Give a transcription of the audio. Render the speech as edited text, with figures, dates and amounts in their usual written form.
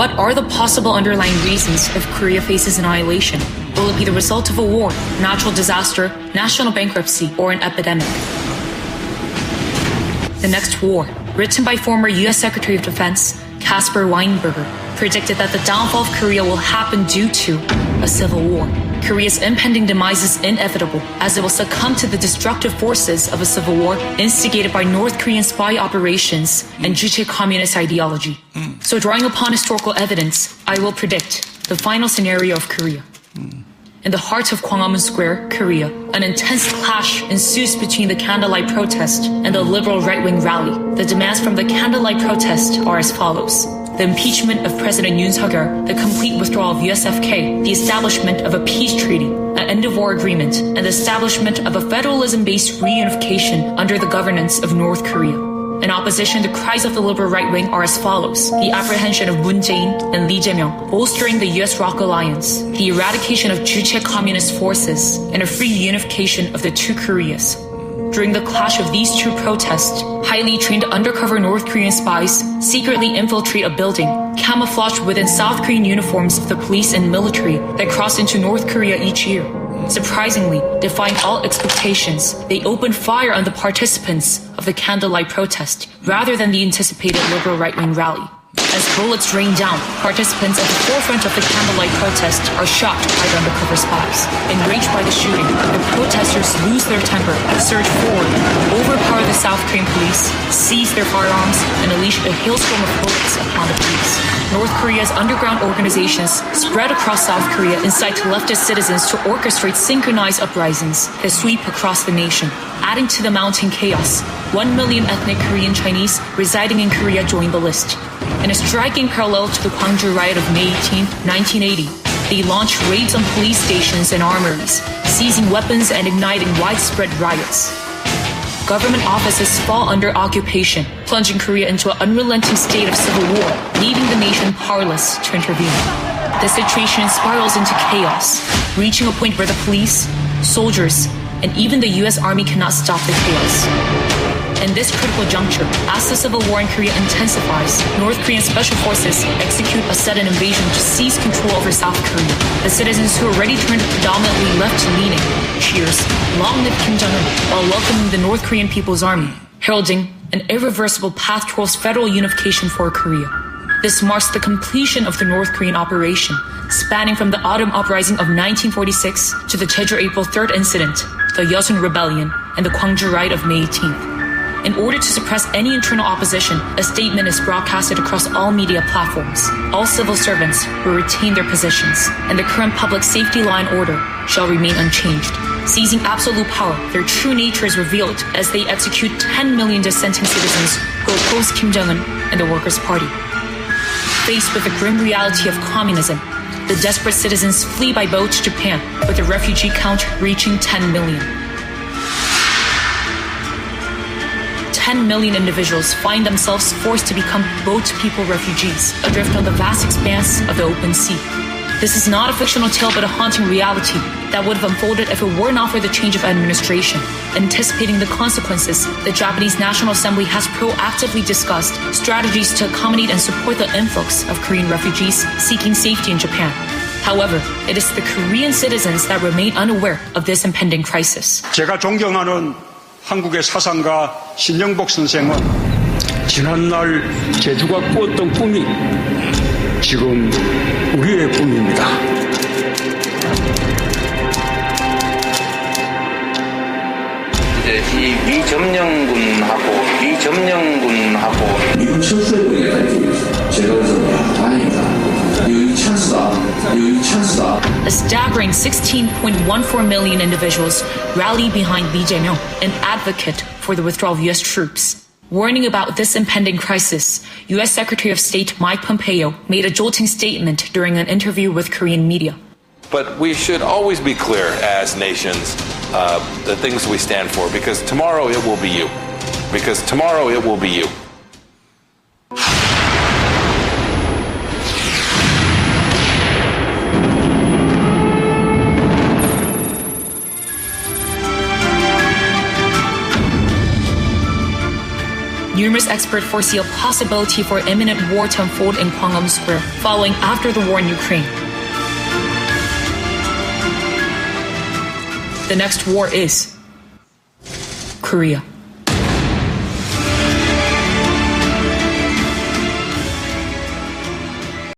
What are the possible underlying reasons if Korea faces annihilation? Will it be the result of a war, natural disaster, national bankruptcy, or an epidemic? The Next War, written by former U.S. Secretary of Defense Caspar Weinberger, predicted that the downfall of Korea will happen due to a civil war. Korea's impending demise is inevitable, as it will succumb to the destructive forces of a civil war instigated by North Korean spy operations and Juche communist ideology. So drawing upon historical evidence, I will predict the final scenario of Korea. In the heart of Gwanghwamun Square, Korea, an intense clash ensues between the candlelight protest and the liberal right-wing rally. The demands from the candlelight protest are as follows: the impeachment of President Yoon Suk-yeol, the complete withdrawal of USFK, the establishment of a peace treaty, an end-of-war agreement, and the establishment of a federalism-based reunification under the governance of North Korea. In opposition, the cries of the liberal right wing are as follows: the apprehension of Moon Jae-in and Lee Jae-myung, bolstering the U.S.-ROC alliance, the eradication of Juche communist forces, and a free unification of the two Koreas. During the clash of these two protests, highly trained undercover North Korean spies secretly infiltrate a building, camouflaged within South Korean uniforms of the police and military that cross into North Korea each year. Surprisingly, defying all expectations, they opened fire on the participants of the candlelight protest rather than the anticipated liberal right-wing rally. As bullets rain down, participants at the forefront of the candlelight protest are shocked by the undercover spies. Enraged by the shooting, the protesters lose their temper, surge forward, overpower the South Korean police, seize their firearms, and unleash a hailstorm of bullets upon the police. North Korea's underground organizations spread across South Korea incite leftist citizens to orchestrate synchronized uprisings that sweep across the nation. Adding to the mounting chaos, 1 million ethnic Korean Chinese residing in Korea joined the list. In a striking parallel to the Gwangju riot of May 18, 1980, they launched raids on police stations and armories, seizing weapons and igniting widespread riots. Government offices fall under occupation, plunging Korea into an unrelenting state of civil war, leaving the nation powerless to intervene. The situation spirals into chaos, reaching a point where the police, soldiers, and even the U.S. Army cannot stop the chaos. In this critical juncture, as the civil war in Korea intensifies, North Korean special forces execute a sudden invasion to seize control over South Korea. The citizens who already turned predominantly left-leaning cheers "Long live Kim Jong-un" while welcoming the North Korean People's Army, heralding an irreversible path towards federal unification for Korea. This marks the completion of the North Korean operation, spanning from the autumn uprising of 1946 to the Jeju April 3rd incident, the Yeosun Rebellion, and the Gwangju riot of May 18th. In order to suppress any internal opposition, a statement is broadcasted across all media platforms. All civil servants will retain their positions, and the current public safety law and order shall remain unchanged. Seizing absolute power, their true nature is revealed as they execute 10 million dissenting citizens who oppose Kim Jong-un and the Workers' Party. Faced with the grim reality of communism, the desperate citizens flee by boat to Japan, with the refugee count reaching 10 million. 10 million individuals find themselves forced to become boat people refugees, adrift on the vast expanse of the open sea. This is not a fictional tale but a haunting reality that would have unfolded if it were not for the change of administration. Anticipating the consequences, the Japanese National Assembly has proactively discussed strategies to accommodate and support the influx of Korean refugees seeking safety in Japan. However, it is the Korean citizens that remain unaware of this impending crisis. 제가 존경하는 한국의 사상가 신영복 선생은 지난날 제주가 꾸었던 꿈이 지금 우리의 꿈입니다. 이제 이 미점령군하고 미국 철수해버리겠다 이렇게 제가 그래서 다행이다. 여기 찬스다. A staggering 16.14 million individuals rallied behind Lee Jae-myung, an advocate for the withdrawal of U.S. troops. Warning about this impending crisis, U.S. Secretary of State Mike Pompeo made a jolting statement during an interview with Korean media. But we should always be clear as nations the things we stand for, because tomorrow it will be you. Because tomorrow it will be you. numerous experts foresee a possibility for imminent war to unfold in Gwanghwamun Square, following after the war in Ukraine. The next war is Korea.